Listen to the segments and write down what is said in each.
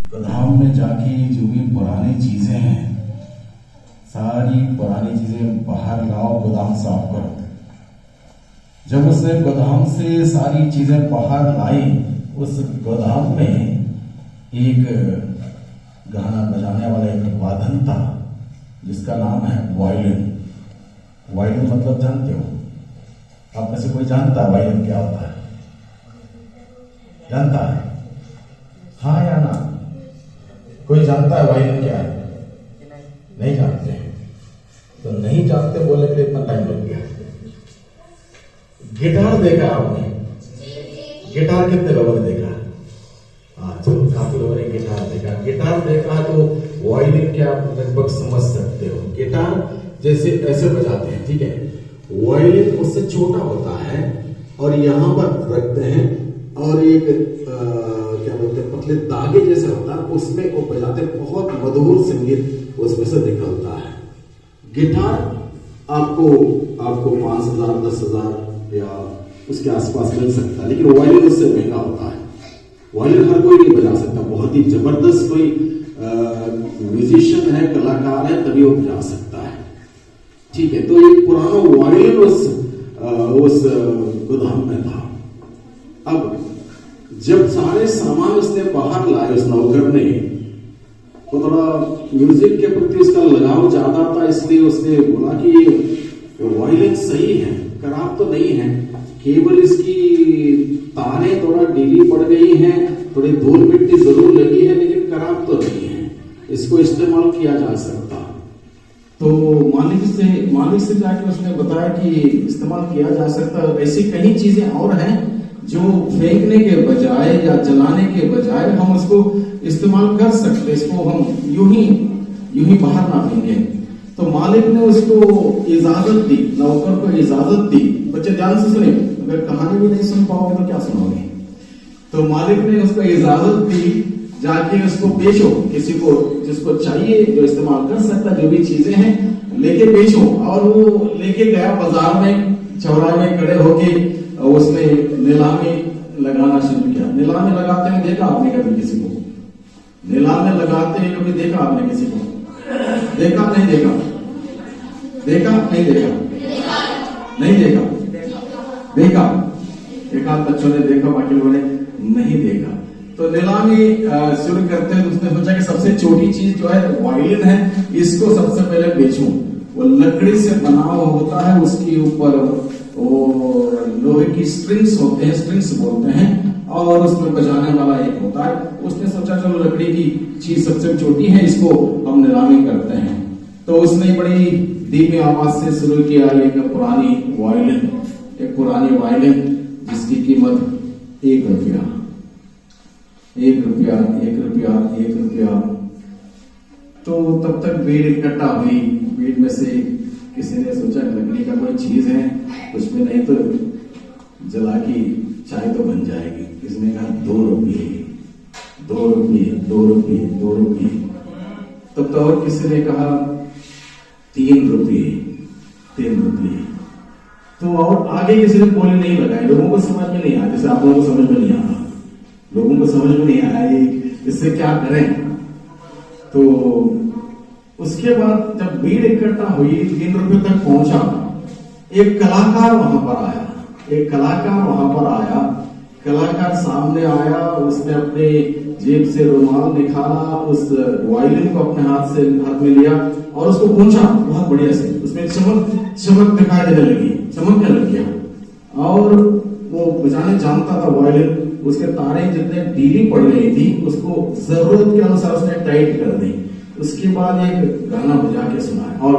गोदाम में जाके जो भी पुरानी चीजें हैं, सारी पुरानी चीजें बाहर लाओ, गोदाम साफ करो। जब उसने गोदाम से सारी चीजें बाहर लाई, उस गोदाम में एक गाना बजाने वाला एक वादन था जिसका नाम है वायलिन। वायलिन मतलब जानते हो? आप में से कोई जानता है वायलिन क्या होता है? जानता है? हाँ या ना? कोई जानता है वायलिन क्या है? नहीं जानते हैं? तो नहीं जानते बोलने के लिए इतना टाइम लग गया। गिटार देखा आपने? गिटार कितने लोगों ने देखा? हाँ चलो, काफी लोगों ने गिटार देखा। गिटार देखा है तो वायलिन क्या आप लगभग समझ सकते हो। गिटार जैसे ऐसे बजाते हैं, ठीक है? वायलिन उससे छोटा होता है और यहाँ पर रखते हैं और एक क्या बोलते हैं, पतले धागे जैसे होता है, उसमें वो बजाते, बहुत मधुर संगीत उसमें से निकलता है। गिटार आपको 5,000 10,000 या उसके आसपास मिल सकता है, लेकिन वायलिन उससे महंगा होता है। वायलिन हर कोई नहीं बजा सकता, बहुत ही जबरदस्त कोई म्यूजिशियन है, कलाकार है, तभी वो बजा सकता है, ठीक है? तो एक पुराना वायलिन उस गोदाम में था। अब जब सारे सामान उसने बाहर लाए, उस नौकर ने, तो थोड़ा म्यूजिक के प्रति उसका लगाव ज्यादा था, इसलिए उसने बोला कि ये वायलिन सही है, खराब तो नहीं है, केवल इसकी तारें थोड़ा ढीली पड़ गई हैं, थोड़ी धूल मिट्टी जरूर लगी है, लेकिन खराब तो नहीं है, इसको इस्तेमाल किया जा सकता। तो मालिक से जाके उसने बताया कि इस्तेमाल किया जा सकता। ऐसी कई चीजें और हैं जो फेंकने के बजाय या जलाने के बजाय हम उसको इस्तेमाल कर सकते, इसको हम यूं ही बाहर ना फेंके। तो मालिक ने उसको इजाजत दी, नौकर को इजाजत दी। बच्चे ध्यान से सुने, अगर कहानी भी नहीं सुन पाओगे तो क्या सुनोगे? तो मालिक ने उसको इजाजत दी, जाके उसको बेचो, किसी को जिसको चाहिए, जो इस्तेमाल कर सकता, जो भी चीजें हैं लेके बेचो। और वो लेके गया बाजार में, चौराहे में खड़े होके उसने नीलामी लगाना शुरू किया। नीलामी लगाते हुए देखा आपने कभी किसी को? नीलामी लगाते हुए कभी देखा आपने किसी को? देखा नहीं देखा? देखा नहीं देखा? नहीं देखा? देखा? एक आध बच्चों ने देखा, बाकी लोगों ने नहीं देखा। तो नीलामी शुरू करते हैं, उसने सोचा कि सबसे छोटी चीज जो है वायलिन है, इसको सबसे पहले बेचूं। वो लकड़ी से बना होता है, उसके ऊपर वो लोहे की स्ट्रिंग्स होते हैं, स्ट्रिंग्स बोलते हैं, और उसमें बजाने वाला एक होता है। उसने सोचा चलो लकड़ी की चीज सबसे छोटी है, इसको हम नीलामी करते हैं। तो उसने बड़ी धीमी आवाज से शुरू किया एक पुरानी वायलिन जिसकी कीमत 1 रुपया। 1 रुपया, 1 रुपया, 1 रुपया। तो तब तक भीड़ इकट्ठा हुई। भीड़ में से किसी ने सोचा लकड़ी का कोई चीज है, कुछ भी नहीं तो जला की चाय तो बन जाएगी। किसी ने कहा 2 रुपये, 2 रुपये, 2 रुपये, 2 रुपये। तब तो और किसी ने कहा 3 रुपये, 3 रुपये। तो और आगे किसी ने बोली नहीं लगाई। लोगों को समझ में नहीं आया, जैसे आप लोगों को समझ में नहीं आता, लोगों को समझ में नहीं आया इससे क्या करें। तो उसके बाद जब भीड़ इकट्ठा हुई, 3 रुपये तक पहुंचा, एक कलाकार वहां पर आया। कलाकार सामने आया, उसने अपने जेब से रुमाल निकाला, उस वायलिन को अपने हाथ में लिया और उसको पहुंचा बहुत बढ़िया से। उसमें चमक दिखाई देने लगी, चमकने लग गया। और वो बजाने जानता था वायलिन, उसके तारें जितने ढीली पड़ गई थी, उसको जरूरत के अनुसार उसने टाइट कर दी। उसके बाद एक गाना बजा के सुनाया, और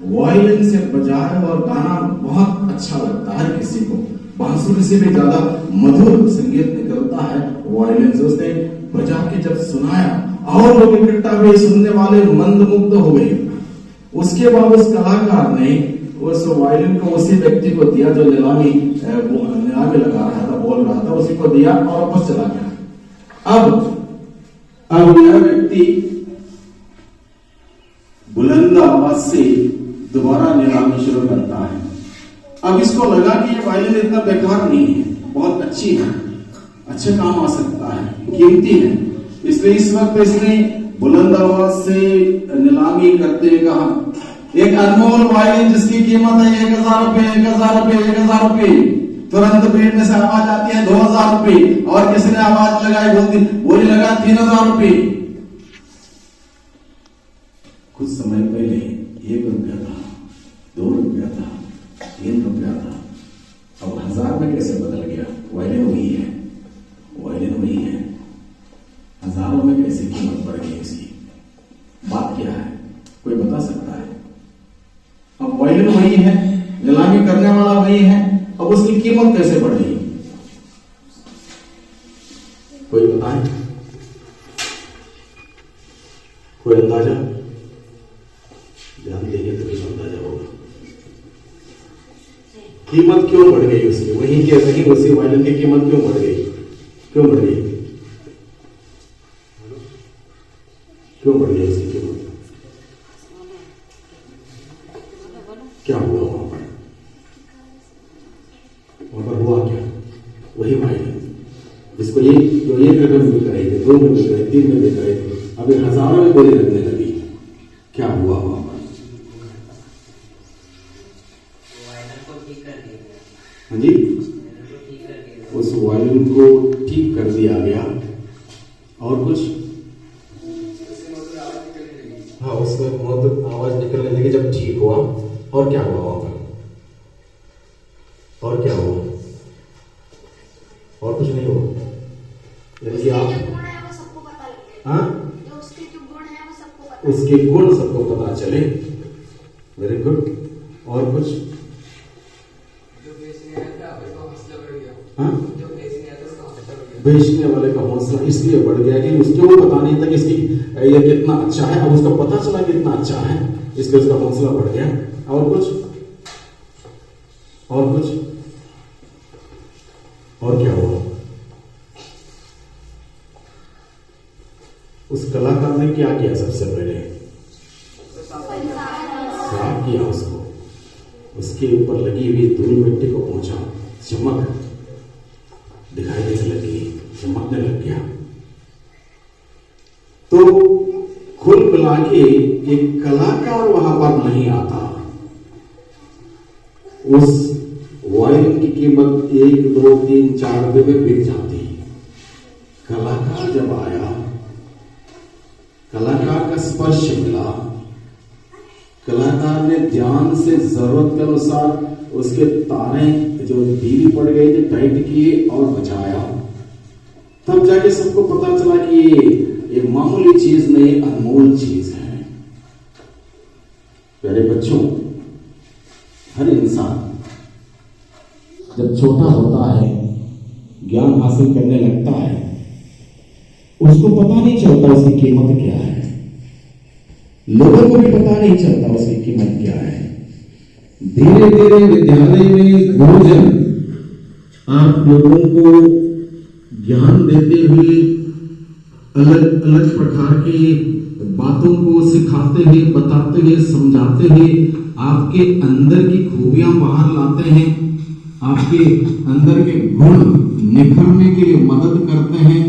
वायलिन से बजाए और गाना बहुत अच्छा लगता है किसी को। बांसुरी से भी ज्यादा मधुर संगीत निकलता है वायलिन से। उसने बजा के जब सुनाया और लोग इकट्ठा हुए, सुनने वाले मंदमुग्ध हो गए। उसके बाद उस कलाकार ने उस वायलिन को उसी व्यक्ति को दिया जो नीलामी लगा रहा था, बोल रहा था, उसी को दिया और वापस चला गया। अब यह व्यक्ति बुलंद आवाज से दोबारा नीलामी शुरू करता है। अब इसको लगा कि ये वायलिन इतना बेकार नहीं है, बहुत अच्छी है, अच्छा काम आ सकता है, कीमती है। इसलिए इस वक्त इसने बुलंद आवाज से नीलामी करते हुए कहा, एक अनमोल वायलिन जिसकी कीमत है 1000 रुपए, 1000 रुपए, 1000 रुपए। तुरंत भीड़ में से आवाज आती है 2000 रुपए, और किसी ने आवाज लगाई, बोली लगा 3000 रुपए। कुछ समय पहले 1 रुपया था, 2 रुपया था, 3 रुपया था, अब 1000 में कैसे बदल गया? वायलिन वही है, वायलिन वही है, हजारों में कैसे कीमत बढ़ गई इसकी? बात क्या है, कोई बता सकता है? अब वायलिन वही है, नीलामी करने वाला वही है, अब उसकी कीमत कैसे बढ़ गई? कोई बताए? कोई अंदाजा? ध्यान देंगे तो कुछ अंदाजा होगा। कीमत क्यों बढ़ गई उसकी? वही के सही उसी वायलिन की कीमत क्यों बढ़ गई? क्यों बढ़ गई? क्यों बढ़ गई उसकी कीमत? क्या हुआ वहां पर? हुआ क्या? वही वायलिन जिसको जो 1 रुपये में बिक रहे थे, 2 में बिक रहे, 3 में बिक रहे थे, अभी हजारों में बोली लगने लगी। क्या हुआ वहां पर? हाँ जी, उस वायलिन को ठीक कर दिया गया। और कुछ? हाँ, उसमें बहुत आवाज निकलने लगी जब ठीक हुआ। और क्या हुआ वहां पर? और क्या हुआ? और कुछ नहीं हुआ? यानी कि आप उसके गुण सबको पता चले। Very good. और कुछ? हाँ, बेचने वाले का हौसला इसलिए बढ़ गया कि उसको वो पता नहीं था कि इसकी ये कितना अच्छा है, अब उसको पता चला कितना अच्छा है, इसलिए उसका हौसला बढ़ गया। और कुछ? और कुछ? और क्या हुआ? उस कलाकार ने क्या किया? सबसे पहले साफ किया उसको, उसके ऊपर लगी हुई धूल मिट्टी को पहुंचा, चमक दिखाई देने लगी, चमकने लग गया। तो कुल मिला के एक कलाकार वहां पर नहीं आता, उस वायलिन की कीमत 1, 2, 3, 4 रुपए में बिक जाती। कलाकार जब आया, कलाकार का स्पर्श मिला, कलाकार ने ध्यान से जरूरत के अनुसार उसके तारे जो ढीली पड़ गई थी टाइट किए और बजाया, तब जाके सबको पता चला कि ये मामूली चीज नहीं, अनमोल चीज है। प्यारे बच्चों, हर इंसान जब छोटा होता है, ज्ञान हासिल करने लगता है, उसको पता नहीं चलता उसकी कीमत क्या है, लोगों को भी पता नहीं चलता उसकी कीमत क्या है। धीरे धीरे विद्यालय में गुरुजन आप लोगों को ज्ञान देते हुए अलग अलग प्रकार की बातों को सिखाते हुए, बताते हुए, समझाते हुए आपके अंदर की खूबियां बाहर लाते हैं, आपके अंदर के गुण निखरने के लिए मदद करते हैं,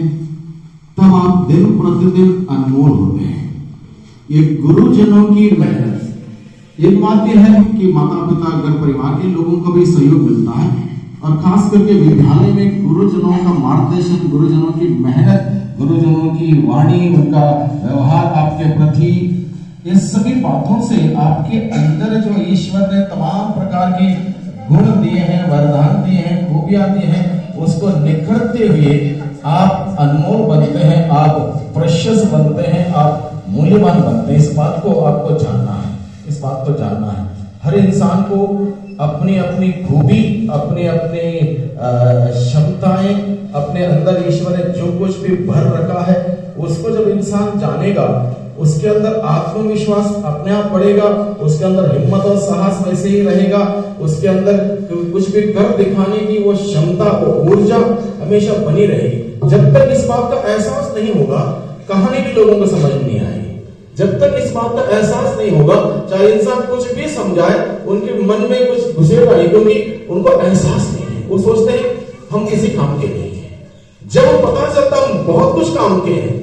तब आप दिन प्रतिदिन अनमोल होते हैं। ये गुरुजनों की मेहनत। एक बात यह है कि माता पिता, घर परिवार के लोगों का भी सहयोग मिलता है, और खास करके विद्यालय में गुरुजनों का मार्गदर्शन, गुरुजनों की मेहनत, गुरुजनों की वाणी, उनका व्यवहार आपके प्रति, इस सभी बातों से आपके अंदर जो ईश्वर ने तमाम प्रकार के गुण दिए हैं, वरदान दिए हैं, खूबियां दी हैं, उसको निखरते हुए आप अनमोल बनते हैं, आप प्रेशियस बनते हैं, आप मूल्यवान बनते हैं। इस बात को आपको जानना है, इस बात को जानना है। हर इंसान को अपनी अपनी खूबी, अपनी अपनी क्षमताएं, अपने अंदर ईश्वर ने जो कुछ भी भर रखा है, उसको जब इंसान जानेगा, उसके अंदर आत्मविश्वास अपने आप बढ़ेगा, उसके अंदर हिम्मत और साहस वैसे ही रहेगा, उसके अंदर कुछ भी कर दिखाने की वो क्षमता, वो ऊर्जा हमेशा बनी रहेगी। जब तक इस बात का एहसास नहीं होगा, कहानी भी लोगों को समझ नहीं आएगी। जब तक इस बात का एहसास नहीं होगा, चाहे इंसान कुछ भी समझाए, उनके मन में कुछ घुसेगा नहीं, क्योंकि उनको एहसास नहीं है। वो सोचते हैं हम किसी काम के नहीं हैं। जब पता चलता हम बहुत कुछ काम के हैं,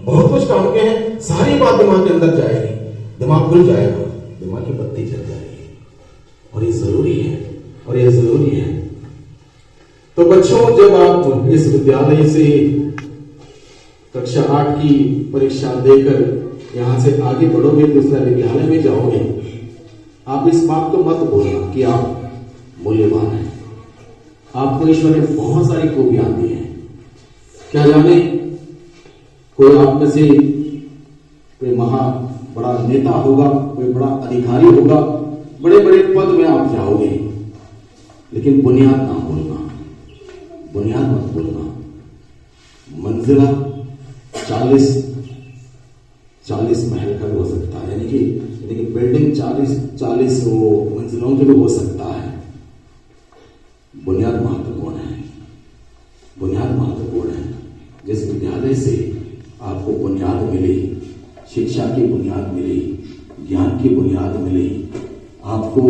बहुत कुछ काम के हैं, सारी बात दिमाग के अंदर जाएगी, दिमाग खुल जाएगा, दिमाग की बत्ती जल जाएगी। और ये जरूरी है, और ये जरूरी है। तो बच्चों, जब आप इस विद्यालय से कक्षा 8 की परीक्षा देकर यहां से आगे बढ़ोगे, दूसरा विद्यालय में जाओगे, आप इस बात को मत बोलना कि आप मूल्यवान हैं। आपको ईश्वर ने बहुत सारी खूबियां दी हैं। क्या जाने कोई आप में से कोई बड़ा नेता होगा, कोई बड़ा अधिकारी होगा, बड़े बड़े पद में आप जाओगे, लेकिन बुनियाद ना भूलना, बुनियाद मत भूलना। मंजिला 40 महल का भी हो सकता है, यानी कि बिल्डिंग 40 मंजिलों की भी हो सकता है। बुनियाद महत्वपूर्ण है, बुनियाद महत्वपूर्ण है। जिस विद्यालय से आपको बुनियाद मिली, शिक्षा की बुनियाद मिली, ज्ञान की बुनियाद मिली, आपको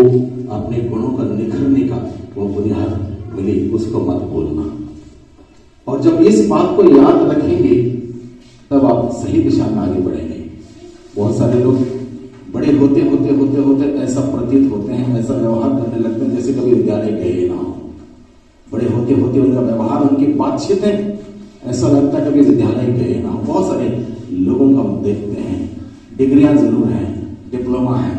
अपने गुणों का निखरने का वो बुनियाद मिली, उसको मत भूलना। और जब इस बात को याद रखेंगे तब आप सही दिशा में आगे बढ़ेंगे। बहुत सारे लोग बड़े होते होते ऐसा प्रतीत होते हैं, ऐसा व्यवहार करने लगते हैं जैसे कभी विद्यालय गए ना हो। बड़े होते होते उनका व्यवहार, उनकी बातचीतें, ऐसा लगता है कभी विद्यालय गए ना हो। बहुत सारे लोगों को हम देखते हैं, डिग्रियां जरूर हैं, डिप्लोमा है,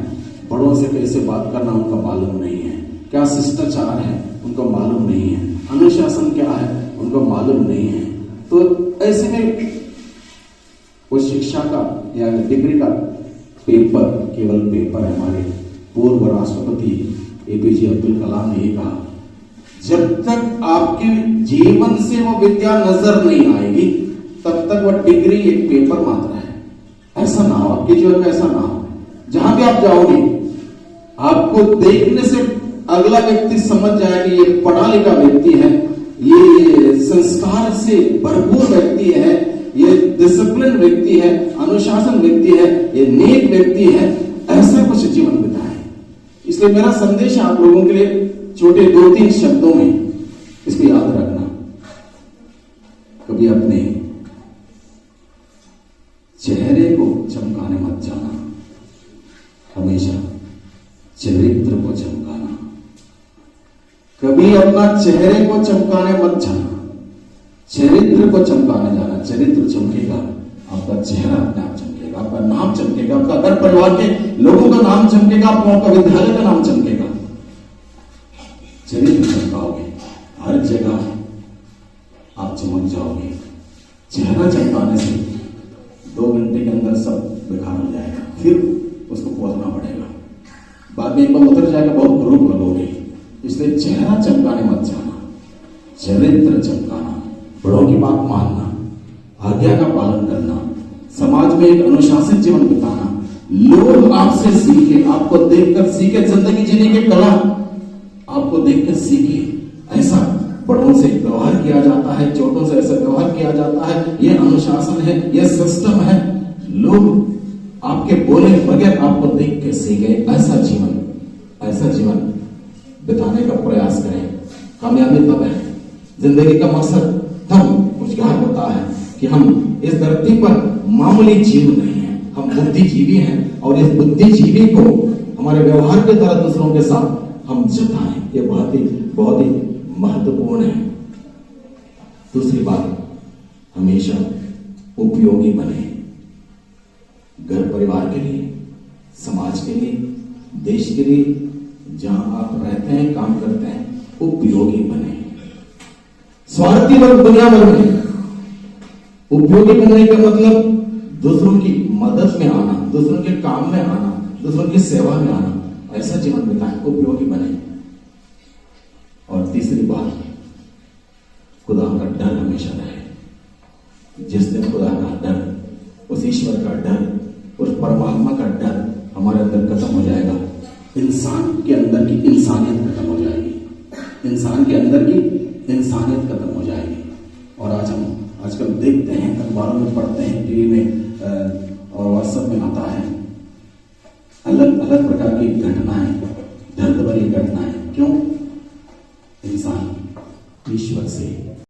बड़ों से कैसे बात करना उनका मालूम नहीं है, क्या शिष्टाचार है उनको मालूम नहीं है, अनुशासन क्या है उनको मालूम नहीं है। तो ऐसे में वो शिक्षा का या डिग्री का पेपर केवल पेपर है। हमारे पूर्व राष्ट्रपति APJ अब्दुल कलाम ने ये कहा, जब तक आपके जीवन से वो विद्या नजर नहीं आएगी तब तक वह डिग्री एक पेपर मात्र है। ऐसा ना हो, आपके जीवन में ऐसा ना हो, जहां भी आप जाओगे आपको देखने से अगला व्यक्ति समझ जाए कि ये पढ़ा लिखा व्यक्ति है, ये संस्कार से भरपूर व्यक्ति है, ये डिसिप्लिन व्यक्ति है, अनुशासन व्यक्ति है, ये नेक व्यक्ति है, ऐसा कुछ जीवन बिताए। इसलिए मेरा संदेश आप लोगों के लिए छोटे 2-3 शब्दों में इसको याद रखना। कभी अपने चेहरे को चमकाने मत जाना, हमेशा चरित्र को चमकाना। कभी अपना चेहरे को चमकाने मत जाना, चरित्र को चमकाने जाना। चरित्र चमकेगा, आपका चेहरा अपने आप चमकेगा, आपका नाम चमकेगा, आपका घर परिवार के लोगों का नाम चमकेगा, आपका विद्यालय का नाम चमकेगा। चरित्र चमकाओगे, हर जगह आप चमक जाओगे। चेहरा चमकाने से 2 घंटे के अंदर सब बेकार हो जाएगा, फिर उसको पोतना पड़ेगा, बाद में एक बार उतर जाएगा, बहुत ग्रुप लगोगे। इसलिए चेहरा चमकाने मत जाना, चरित्र चमकाना, बड़ों की बात मानना, आज्ञा का पालन करना, समाज में एक अनुशासित जीवन बिताना, लोग आपसे सीखे, आपको देखकर सीखे, जिंदगी जीने की कला आपको देखकर सीखे। ऐसा बड़ों से व्यवहार किया जाता है, छोटों से ऐसा व्यवहार किया जाता है, ये अनुशासन है, ये सिस्टम है। लोग आपके बोले बगैर आपको देख के सीखे। ऐसा जीवन बिताने का प्रयास करें। कामयाबी तब है, जिंदगी का मकसद तब उजागर होता है कि हम इस धरती पर मामूली जीव नहीं है, हम बुद्धिजीवी हैं, और इस बुद्धिजीवी को हमारे व्यवहार के द्वारा दूसरों के साथ हम जताएं। ये बहुत ही महत्वपूर्ण है। दूसरी बात, हमेशा उपयोगी बने, घर परिवार के लिए, समाज के लिए, देश के लिए, जहां आप रहते हैं, काम करते हैं, उपयोगी बने। स्वार्थी वर्ग दुनिया भर में। उपयोगी बनने का मतलब दूसरों की मदद में आना, दूसरों के काम में आना, दूसरों की सेवा में आना। ऐसा जीवन बिताएं, उपयोगी बने। और तीसरी बात, खुदा का डर हमेशा रहे। जिस दिन खुदा का डर, उस ईश्वर का डर, उस परमात्मा का डर हमारे अंदर खत्म हो जाएगा, इंसान के अंदर की इंसानियत खत्म हो जाएगी, इंसान के अंदर की इंसानियत खत्म हो जाएगी। और आजकल देखते हैं, अखबारों में पढ़ते हैं, टीवी में और व्हाट्सएप में आता है, अलग अलग प्रकार की घटनाएं, दर्द भरी घटनाएं। क्यों? इंसान ईश्वर से